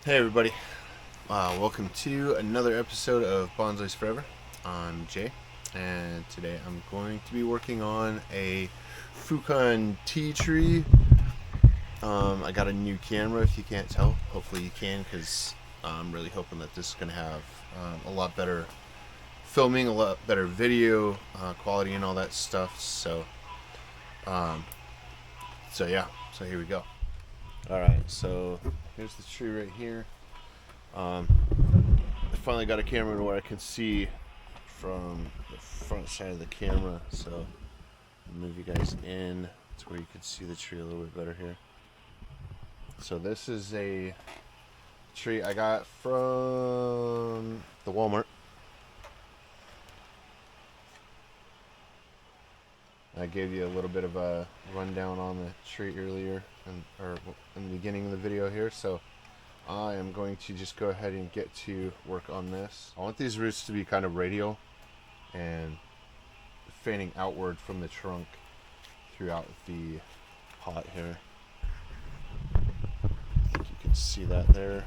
Hey everybody, welcome to another episode of Bonsai's Forever. I'm Jay, and today I'm going to be working on a Fukien tea tree. I got a new camera, if you can't tell. Hopefully you can, because I'm really hoping that this is going to have a lot better filming, a lot better video quality and all that stuff. Um, so yeah, so here we go. Alright, so here's the tree right here. I finally got a camera where I can see from the front side of the camera, so I'll move you guys in to where you can see the tree a little bit better here. So this is a tree I got from the Walmart. I gave you a little bit of a rundown on the tree earlier, or in the beginning of the video here, so I am going to just go ahead and get to work on this. I want these roots to be kind of radial and fanning outward from the trunk throughout the pot here. I think you can see that there.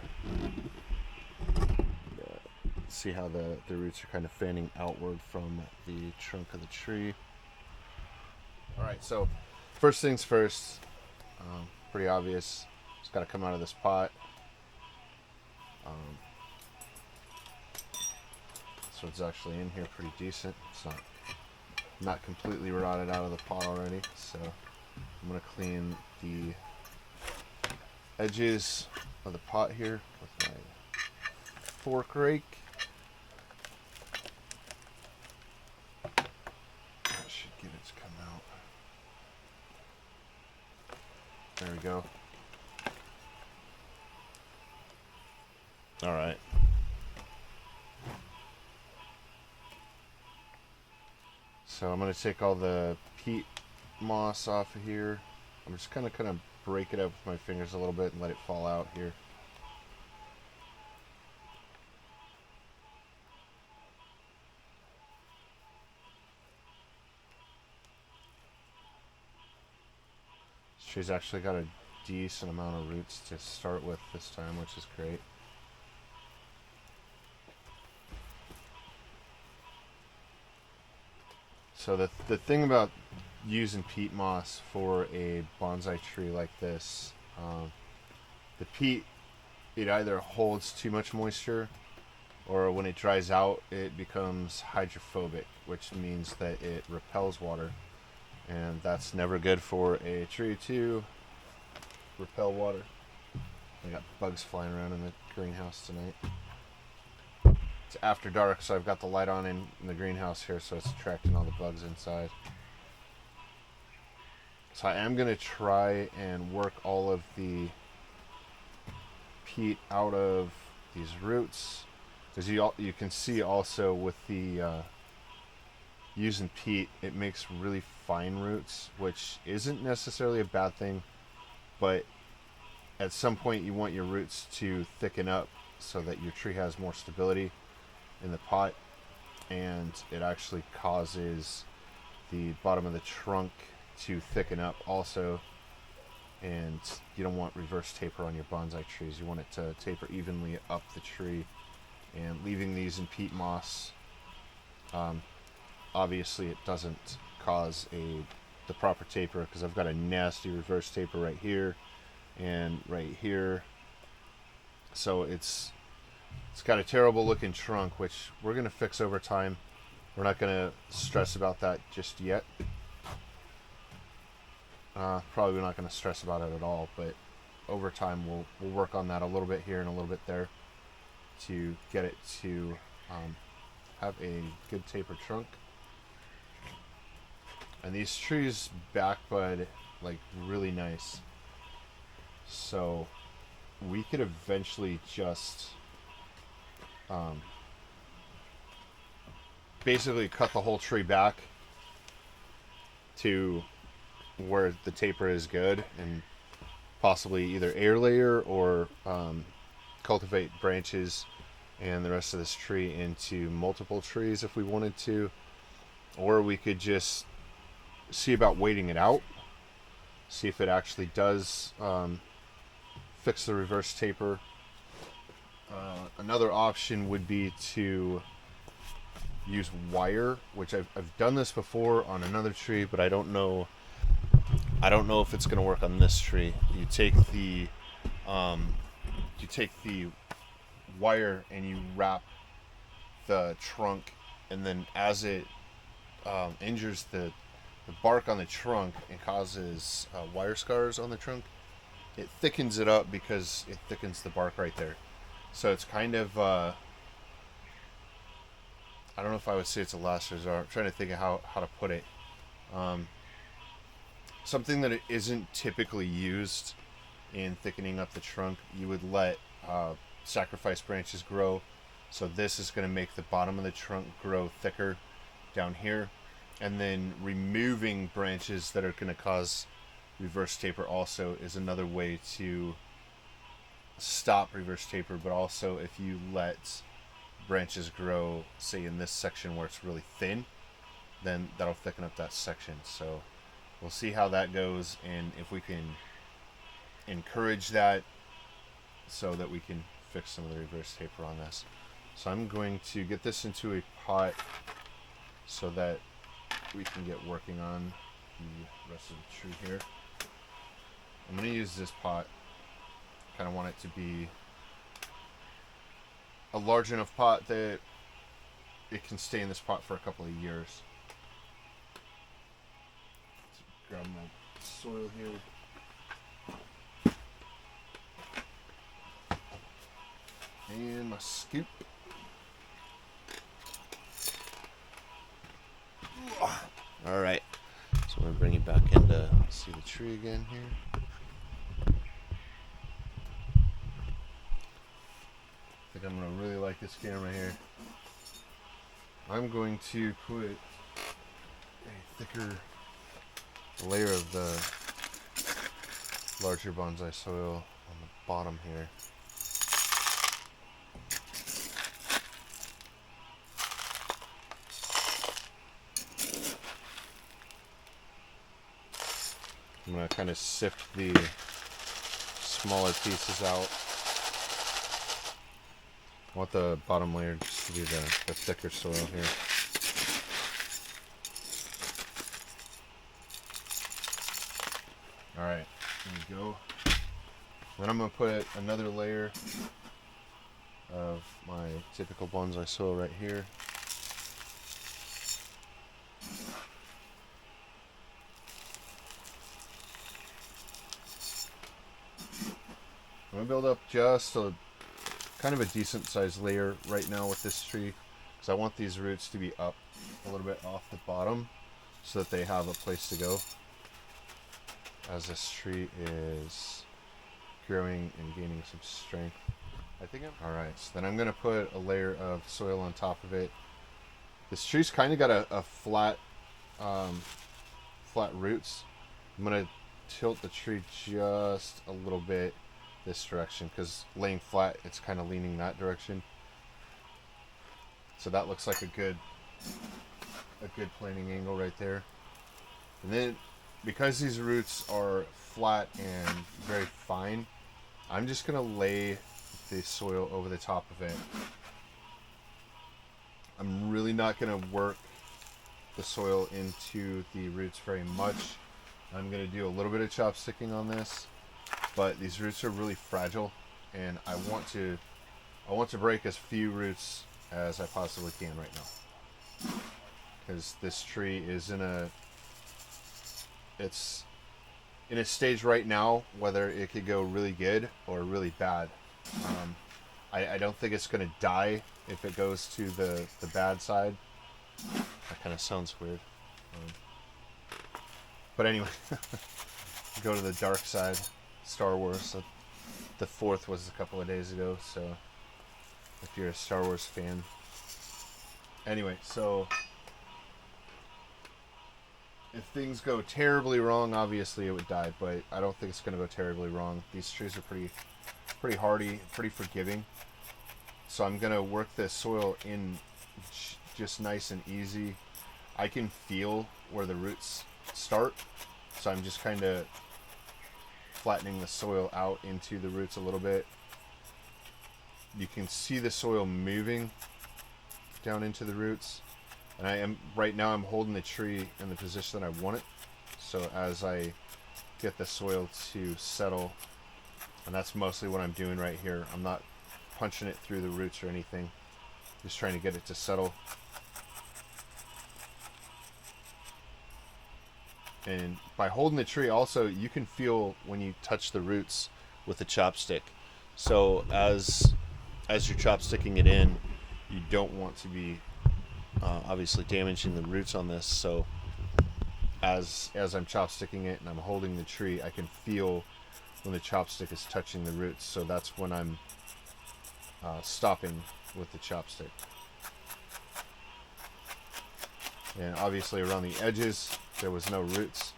See how the roots are kind of fanning outward from the trunk of the tree. Alright, so first things first, pretty obvious, it's got to come out of this pot. So it's actually in here pretty decent. It's not completely rotted out of the pot already. So I'm going to clean the edges of the pot here with my fork rake. That should get it to come out. There we go. Alright. So I'm going to take all the peat moss off of here. I'm just kind of break it up with my fingers a little bit and let it fall out here. This tree's actually got a decent amount of roots to start with this time, which is great. So the thing about using peat moss for a bonsai tree like this, the peat, it either holds too much moisture, or when it dries out it becomes hydrophobic, which means that it repels water, and that's never good for a tree to repel water. I got bugs flying around in the greenhouse tonight. It's after dark, so I've got the light on in the greenhouse here, so it's attracting all the bugs inside. So I am going to try and work all of the peat out of these roots. As you can see also with the using peat, it makes really fine roots, which isn't necessarily a bad thing, but at some point you want your roots to thicken up so that your tree has more stability in the pot, and it actually causes the bottom of the trunk to thicken up also. And you don't want reverse taper on your bonsai trees. You want it to taper evenly up the tree. And leaving these in peat moss, obviously it doesn't cause the proper taper, because I've got a nasty reverse taper right here and right here. So it's got a terrible looking trunk, which we're going to fix over time. We're not going to stress about that just yet. Probably not going to stress about it at all, but over time we'll work on that a little bit here and a little bit there to get it to have a good taper trunk. And these trees back bud like really nice, so we could eventually just basically cut the whole tree back to where the taper is good, and possibly either air layer or cultivate branches and the rest of this tree into multiple trees if we wanted to, or we could just see about waiting it out, see if it actually does fix the reverse taper Another option would be to use wire, which I've done this before on another tree, but I don't know if it's going to work on this tree. You take the wire and you wrap the trunk, and then as it injures the bark on the trunk and causes wire scars on the trunk, it thickens it up because it thickens the bark right there. So it's kind of I don't know if I would say it's a last resort. I'm trying to think of how to put it. Something that isn't typically used in thickening up the trunk. You would let sacrifice branches grow. So this is going to make the bottom of the trunk grow thicker down here. And then removing branches that are going to cause reverse taper also is another way to stop reverse taper. But also if you let branches grow, say in this section where it's really thin, then that'll thicken up that section. So we'll see how that goes and if we can encourage that so that we can fix some of the reverse taper on this. So I'm going to get this into a pot so that we can get working on the rest of the tree here. I'm going to use this pot. Kind of want it to be a large enough pot that it can stay in this pot for a couple of years. Let's grab my soil here. And my scoop. Alright, so I'm going to bring you back in to see the tree again here. I think I'm going to really like this camera here. I'm going to put a thicker layer of the larger bonsai soil on the bottom here. I'm going to kind of sift the smaller pieces out. I want the bottom layer just to be the thicker soil here. Alright, there we go. Then I'm going to put another layer of my typical bonsai soil right here. I'm going to build up just a kind of a decent sized layer right now with this tree because I want these roots to be up a little bit off the bottom so that they have a place to go as this tree is growing and gaining some strength. Alright, so then I'm going to put a layer of soil on top of it. This tree's kind of got a flat roots. I'm going to tilt the tree just a little bit this direction because laying flat it's kind of leaning that direction, so that looks like a good planting angle right there. And then because these roots are flat and very fine, I'm just gonna lay the soil over the top of it. I'm really not gonna work the soil into the roots very much. I'm gonna do a little bit of chopsticking on this. But these roots are really fragile, and I want to break as few roots as I possibly can right now, because this tree is it's in a stage right now whether it could go really good or really bad. I don't think it's going to die if it goes to the bad side. That kind of sounds weird, but anyway, go to the dark side. Star Wars. The 4th was a couple of days ago, so if you're a Star Wars fan. Anyway, so if things go terribly wrong, obviously it would die, but I don't think it's going to go terribly wrong. These trees are pretty hardy, pretty forgiving. So I'm going to work this soil in just nice and easy. I can feel where the roots start, so I'm just kind of flattening the soil out into the roots a little bit. you can see the soil moving down into the roots. And right now I'm holding the tree in the position that I want it. So as I get the soil to settle, and that's mostly what I'm doing right here. I'm not punching it through the roots or anything. Just trying to get it to settle. And by holding the tree also, you can feel when you touch the roots with a chopstick. So as you're chopsticking it in, you don't want to be obviously damaging the roots on this. So as I'm chopsticking it and I'm holding the tree, I can feel when the chopstick is touching the roots. So that's when I'm stopping with the chopstick. And obviously around the edges there was no roots,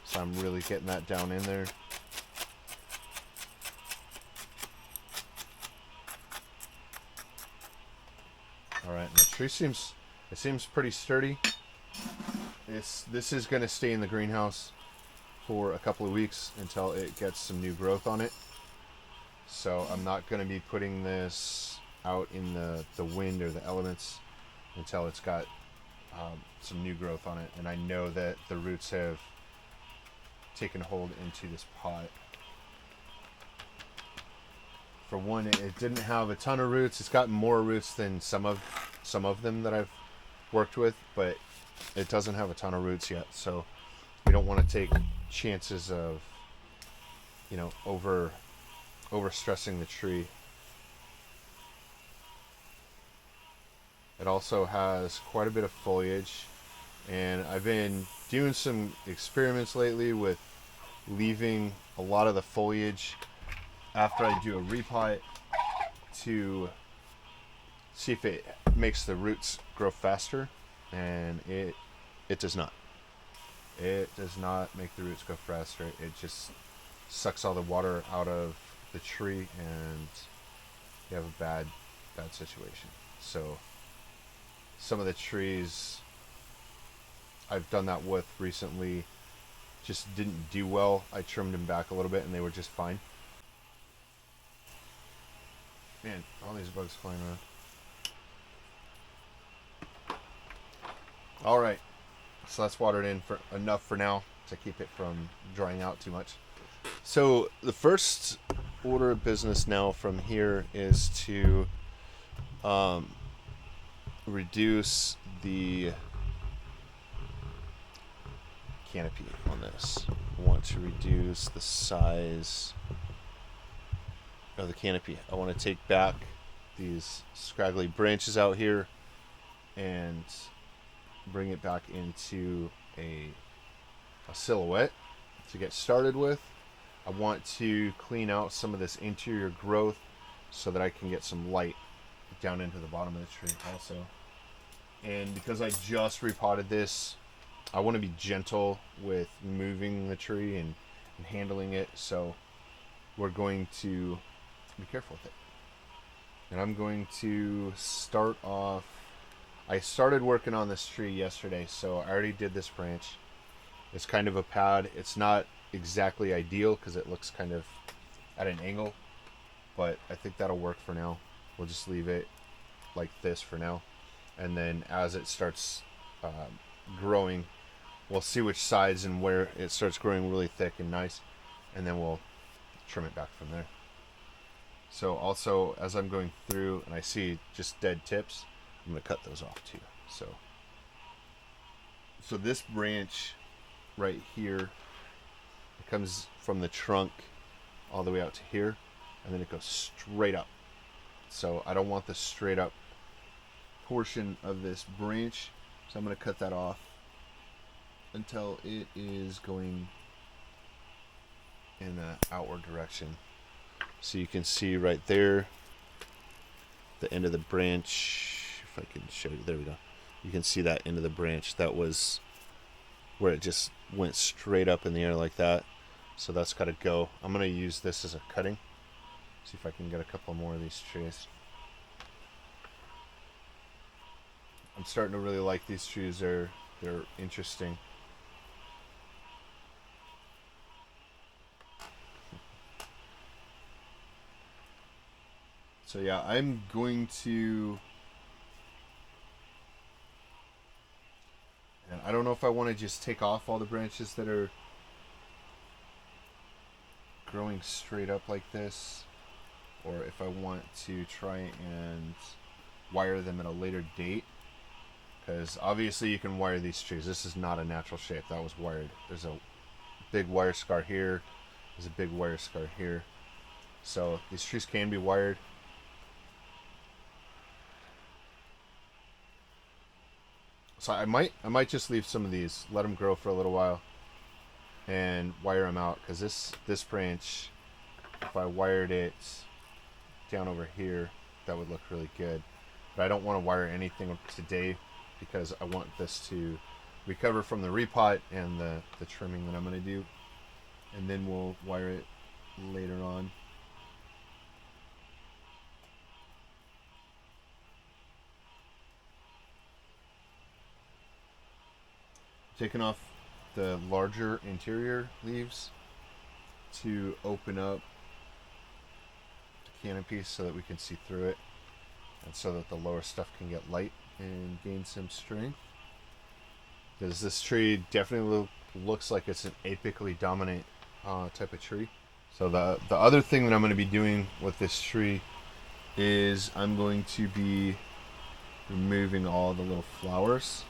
so I'm really getting that down in there. Alright, the tree seems pretty sturdy. This is going to stay in the greenhouse for a couple of weeks until it gets some new growth on it. So I'm not going to be putting this out in the wind or the elements until it's got some new growth on it, and I know that the roots have taken hold into this pot. For one, it didn't have a ton of roots. It's got more roots than some of them that I've worked with, but it doesn't have a ton of roots yet. So we don't want to take chances of, you know, over stressing the tree. It also has quite a bit of foliage, and I've been doing some experiments lately with leaving a lot of the foliage after I do a repot to see if it makes the roots grow faster, and it does not. It does not make the roots grow faster. It just sucks all the water out of the tree, and you have a bad situation. So some of the trees I've done that with recently just didn't do well. I trimmed them back a little bit and they were just fine. Man, all these bugs flying around. Alright, so that's watered in for enough for now to keep it from drying out too much. So the first order of business now from here is to reduce the canopy on this. I want to reduce the size of the canopy. I want to take back these scraggly branches out here and bring it back into a silhouette to get started with. I want to clean out some of this interior growth so that I can get some light down into the bottom of the tree also. And because I just repotted this, I want to be gentle with moving the tree and handling it, so we're going to be careful with it. And I'm going to start off. I started working on this tree yesterday, so I already did this branch. It's kind of a pad. It's not exactly ideal because it looks kind of at an angle, but I think that'll work for now. We'll just leave it like this for now, and then as it starts growing, we'll see which sides and where it starts growing really thick and nice, and then we'll trim it back from there. So also, as I'm going through and I see just dead tips, I'm going to cut those off too. So this branch right here, it comes from the trunk all the way out to here, and then it goes straight up. So I don't want the straight up portion of this branch, so I'm going to cut that off until it is going in an outward direction. So you can see right there the end of the branch. If I can show you, there we go. You can see that end of the branch. That was where it just went straight up in the air like that. So that's got to go. I'm going to use this as a cutting. See if I can get a couple more of these trees. I'm starting to really like these trees. They're interesting. So yeah, I'm going to, and I don't know if I want to just take off all the branches that are growing straight up like this, or if I want to try and wire them at a later date. Because obviously you can wire these trees. This is not a natural shape. That was wired. There's a big wire scar here. There's a big wire scar here. So these trees can be wired. So I might just leave some of these, let them grow for a little while, and wire them out. Because this branch, if I wired it down over here, that would look really good. But I don't want to wire anything today because I want this to recover from the repot and the trimming that I'm going to do, and then we'll wire it later on. Taking off the larger interior leaves to open up the canopy so that we can see through it, and so that the lower stuff can get light and gain some strength. Because this tree definitely looks like it's an apically dominant type of tree. So the other thing that I'm going to be doing with this tree is I'm going to be removing all the little flowers.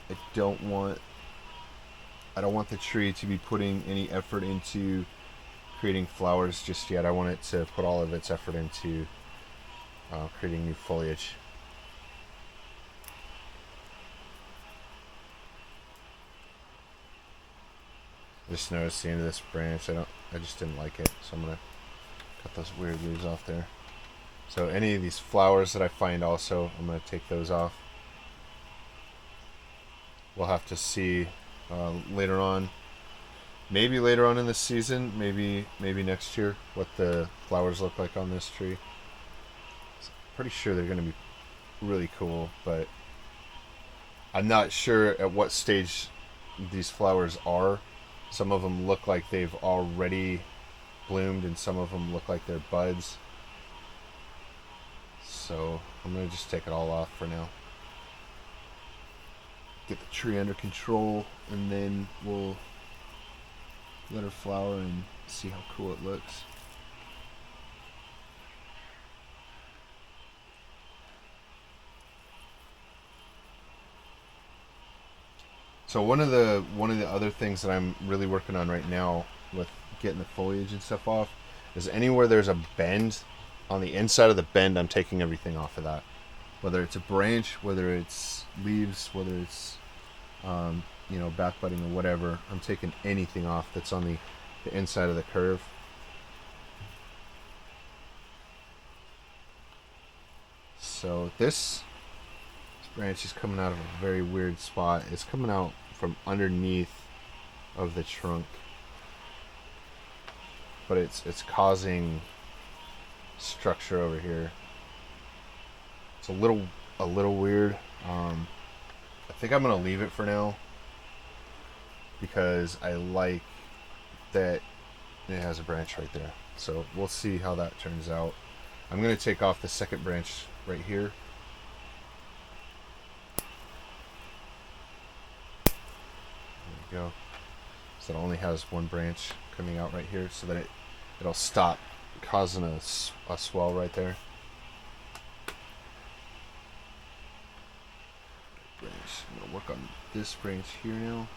I don't want the tree to be putting any effort into creating flowers just yet. I want it to put all of its effort into creating new foliage. Just noticed the end of this branch. I just didn't like it, so I'm gonna cut those weird leaves off there. So any of these flowers that I find also, I'm gonna take those off. We'll have to see later on, maybe later on in the season, maybe next year, what the flowers look like on this tree. Pretty sure they're gonna be really cool, but I'm not sure at what stage these flowers are. Some of them look like they've already bloomed, and some of them look like they're buds. So I'm going to just take it all off for now. Get the tree under control, and then we'll let her flower and see how cool it looks. So one of the other things that I'm really working on right now with getting the foliage and stuff off is anywhere there's a bend on the inside of the bend, I'm taking everything off of that. Whether it's a branch, whether it's leaves, whether it's back budding or whatever, I'm taking anything off that's on the inside of the curve. So this branch is coming out of a very weird spot. It's coming out from underneath of the trunk, but it's causing structure over here. It's a little weird. I think I'm gonna leave it for now because I like that it has a branch right there. So we'll see how that turns out. I'm gonna take off the second branch right here. Go. So it only has one branch coming out right here, so that it'll stop causing a swell right there. Branch. I'm gonna work on this branch here now.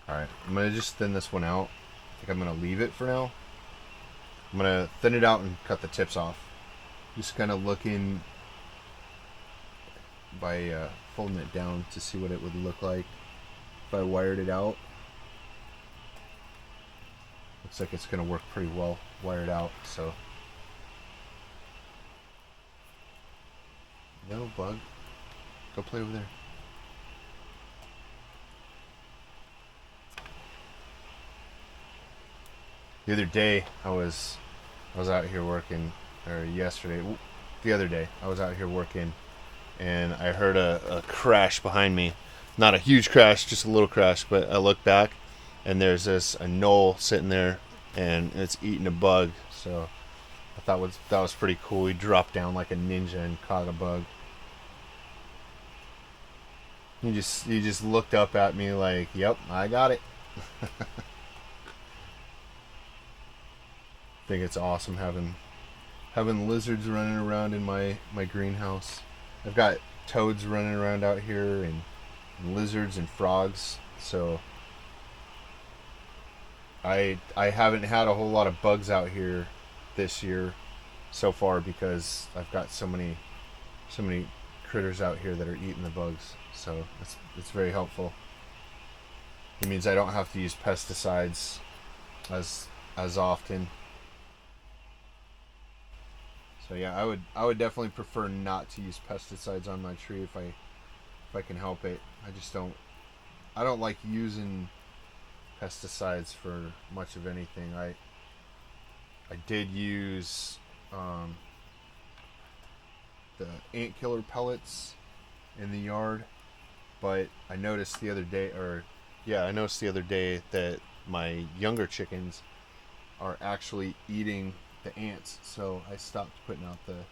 Alright, I'm going to just thin this one out. I think I'm going to leave it for now. I'm going to thin it out and cut the tips off. Just kind of looking by folding it down to see what it would look like if I wired it out. Looks like it's going to work pretty well wired out, so. No bug. Go play over there. The other day I was out here working, or yesterday. the other day. I was out here working, and I heard a crash behind me. Not a huge crash, just a little crash. But I looked back, and there's a knoll sitting there, and it's eating a bug. So I thought that was pretty cool. He dropped down like a ninja and caught a bug. He just looked up at me like, "Yep, I got it." I think it's awesome having lizards running around in my greenhouse. I've got toads running around out here, and lizards and frogs. So I haven't had a whole lot of bugs out here this year so far because I've got so many critters out here that are eating the bugs. So it's very helpful. It means I don't have to use pesticides as often. So yeah, I would definitely prefer not to use pesticides on my tree if I can help it. I don't like using pesticides for much of anything. I did use the ant killer pellets in the yard, but I noticed the other day that my younger chickens are actually eating the ants, so I stopped putting out the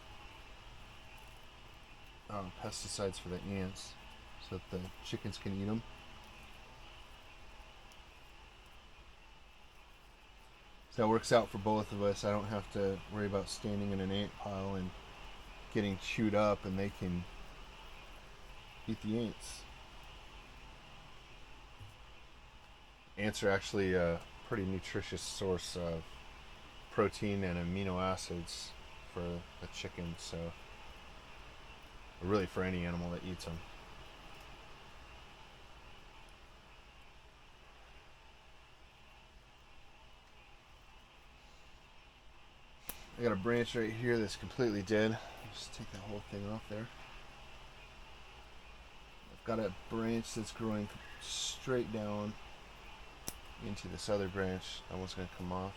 pesticides for the ants so that the chickens can eat them. So that works out for both of us. I don't have to worry about standing in an ant pile and getting chewed up, and they can eat the ants. Ants are actually a pretty nutritious source of protein and amino acids for a chicken, so really for any animal that eats them. I got a branch right here that's completely dead. Just take that whole thing off there. I've got a branch that's growing straight down into this other branch. That one's going to come off.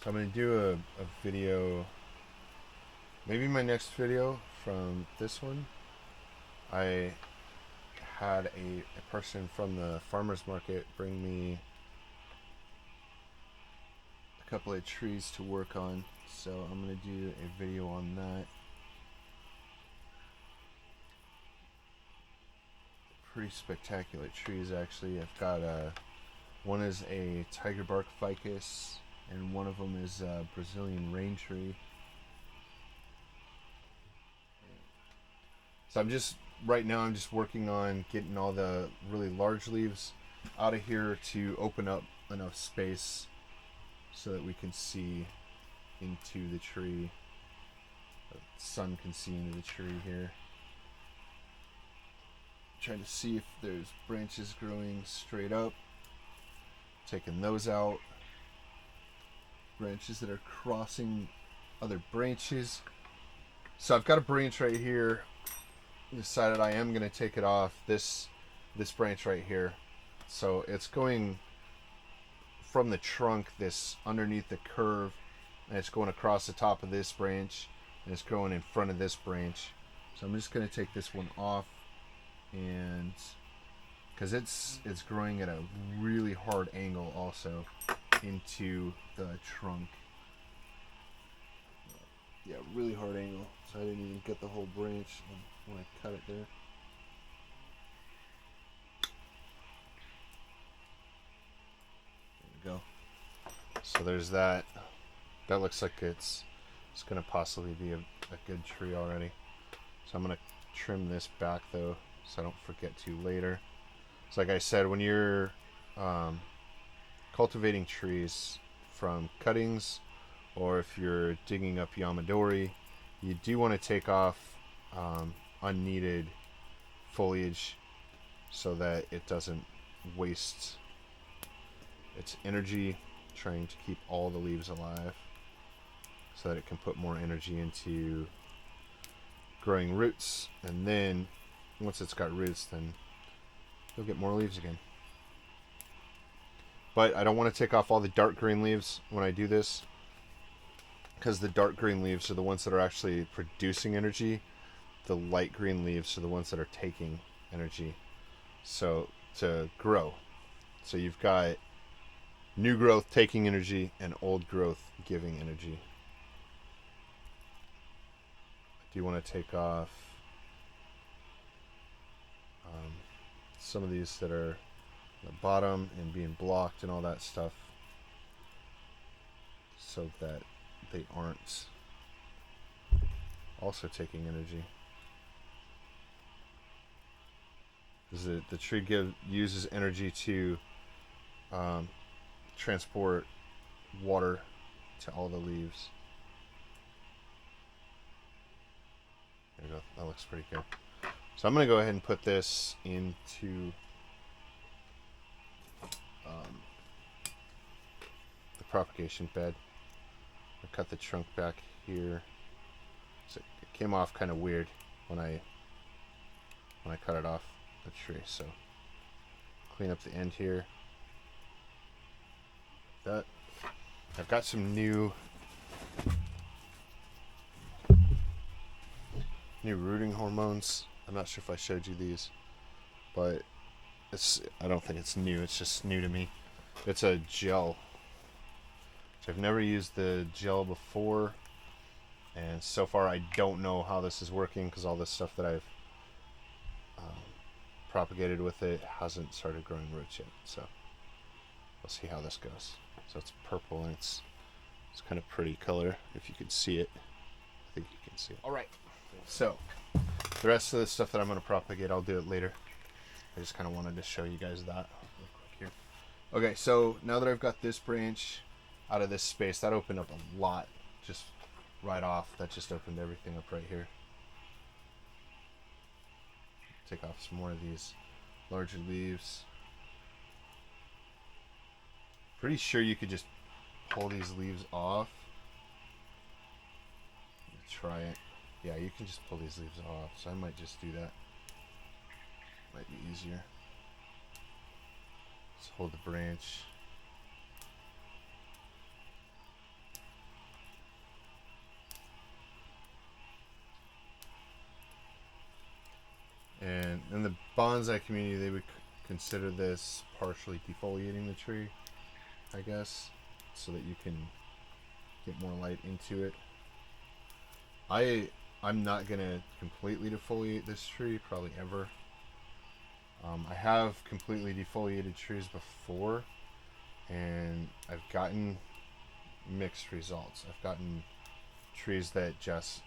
So I'm going to do a video, maybe my next video from this one. I had a person from the farmer's market bring me a couple of trees to work on, so I'm going to do a video on that. Pretty spectacular trees, actually. I've got one is a tiger bark ficus, and one of them is a Brazilian rain tree. So right now I'm just working on getting all the really large leaves out of here to open up enough space so that we can see into the tree. The sun can see into the tree here. Trying to see if there's branches growing straight up. Taking those out. Branches that are crossing other branches. So I've got a branch right here. Decided I am going to take it off. This branch right here. So it's going from the trunk, this underneath the curve, and it's going across the top of this branch, and it's growing in front of this branch. So I'm just going to take this one off, and because it's growing at a really hard angle also into the trunk. Yeah, really hard angle. So I didn't even get the whole branch when I cut it there. There we go. So there's that. That looks like it's going to possibly be a good tree already. So I'm going to trim this back though, so I don't forget to later. So like I said, when you're cultivating trees from cuttings or if you're digging up Yamadori, you do want to take off unneeded foliage so that it doesn't waste its energy trying to keep all the leaves alive, so that it can put more energy into growing roots, and then once it's got roots, then you'll get more leaves again. But I don't want to take off all the dark green leaves when I do this, because the dark green leaves are the ones that are actually producing energy. The light green leaves are the ones that are taking energy, so to grow. So you've got new growth taking energy and old growth giving energy. Do you want to take off some of these that are at the bottom and being blocked and all that stuff, so that they aren't also taking energy? Because the tree uses energy to transport water to all the leaves. There you go. That looks pretty good. So I'm going to go ahead and put this into the propagation bed. I cut the trunk back here. So it came off kind of weird when I cut it off the tree. So clean up the end here. That I've got some new rooting hormones. I'm not sure if I showed you these, but I don't think it's new. It's just new to me. It's a gel. I've never used the gel before, and so far I don't know how this is working, because all this stuff that I've propagated with it hasn't started growing roots yet. So we'll see how this goes. So it's purple, and it's kind of pretty color if you can see it. I think you can see it. All right. So the rest of the stuff that I'm going to propagate, I'll do it later. I just kind of wanted to show you guys that real quick here. Okay, so now that I've got this branch out of this space, that opened up a lot just right off. That just opened everything up right here. Take off some more of these larger leaves. Pretty sure you could just pull these leaves off. Try it. Yeah, you can just pull these leaves off, so I might just do that. Might be easier. Let's hold the branch. And in the bonsai community, they would consider this partially defoliating the tree, I guess, so that you can get more light into it. I'm not gonna completely defoliate this tree, probably ever. I have completely defoliated trees before, and I've gotten mixed results. I've gotten trees that just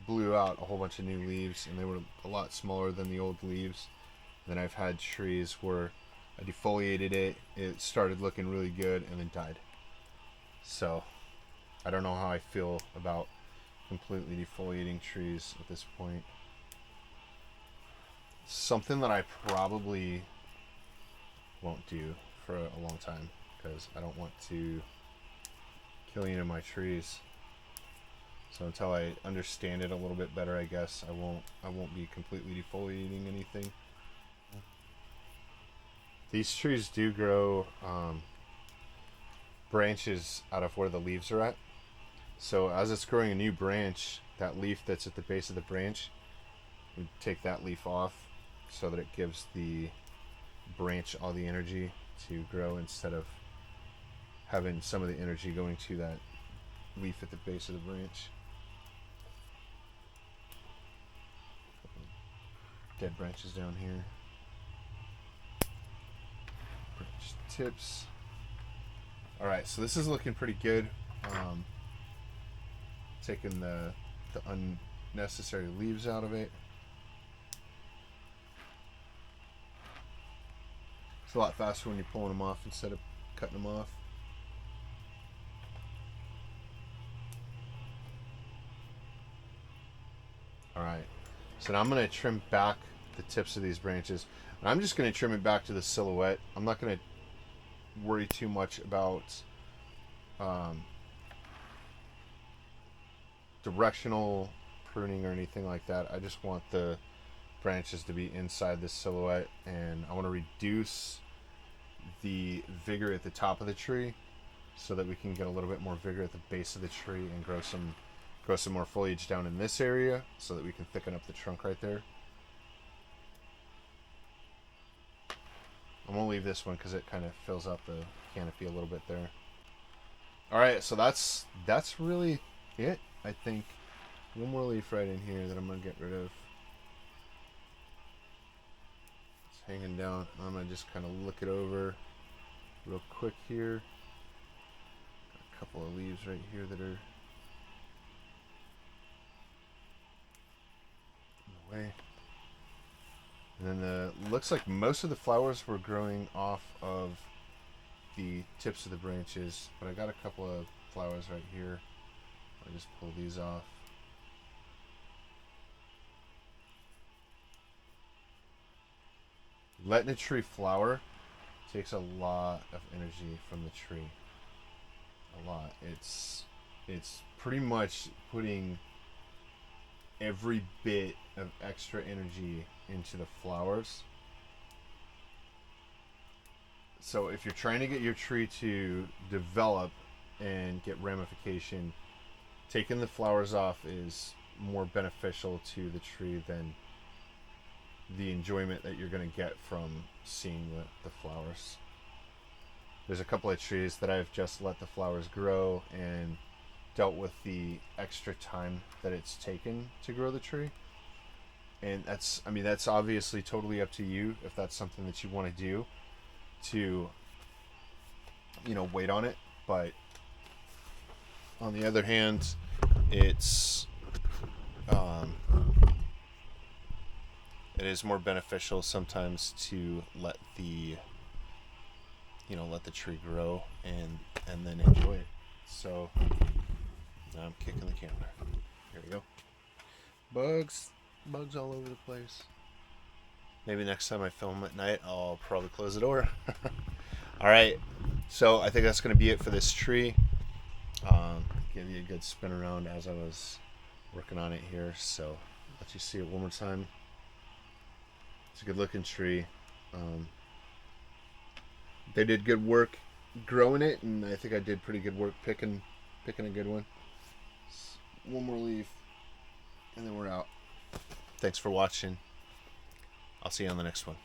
blew out a whole bunch of new leaves, and they were a lot smaller than the old leaves. And then I've had trees where I defoliated it started looking really good, and then died. So I don't know how I feel about completely defoliating trees at this point. Something that I probably won't do for a long time, because I don't want to kill any of my trees. So until I understand it a little bit better, I guess I won't be completely defoliating anything. These trees do grow branches out of where the leaves are at. So as it's growing a new branch, that leaf that's at the base of the branch, we take that leaf off so that it gives the branch all the energy to grow, instead of having some of the energy going to that leaf at the base of the branch. Dead branches down here. Branch tips. Alright, so this is looking pretty good. Taking the unnecessary leaves out of it. It's a lot faster when you're pulling them off instead of cutting them off. All right. So now I'm going to trim back the tips of these branches. And I'm just going to trim it back to the silhouette. I'm not going to worry too much about um, directional pruning or anything like that. I just want the branches to be inside the silhouette, and I want to reduce the vigor at the top of the tree so that we can get a little bit more vigor at the base of the tree and grow some more foliage down in this area so that we can thicken up the trunk right there. I'm gonna leave this one because it kind of fills out the canopy a little bit there. All right, so that's really it. I think one more leaf right in here that I'm gonna get rid of. It's hanging down. I'm gonna just kind of look it over real quick here. Got a couple of leaves right here that are in the way. And then looks like most of the flowers were growing off of the tips of the branches, but I got a couple of flowers right here. I'll just pull these off. Letting a tree flower takes a lot of energy from the tree. A lot. It's pretty much putting every bit of extra energy into the flowers. So if you're trying to get your tree to develop and get ramification, taking the flowers off is more beneficial to the tree than the enjoyment that you're going to get from seeing the flowers. There's a couple of trees that I've just let the flowers grow and dealt with the extra time that it's taken to grow the tree. And that's obviously totally up to you if that's something that you want to do, to wait on it. But on the other hand, it is more beneficial sometimes to let the tree grow and then enjoy it. So now I'm kicking the camera. Here we go. Bugs all over the place. Maybe next time I film at night, I'll probably close the door. All right, so I think that's going to be it for this tree. Give you a good spin around as I was working on it here. So let you see it one more time. It's a good looking tree. They did good work growing it, and I think I did pretty good work picking a good one. One more leaf, and then we're out. Thanks for watching. I'll see you on the next one.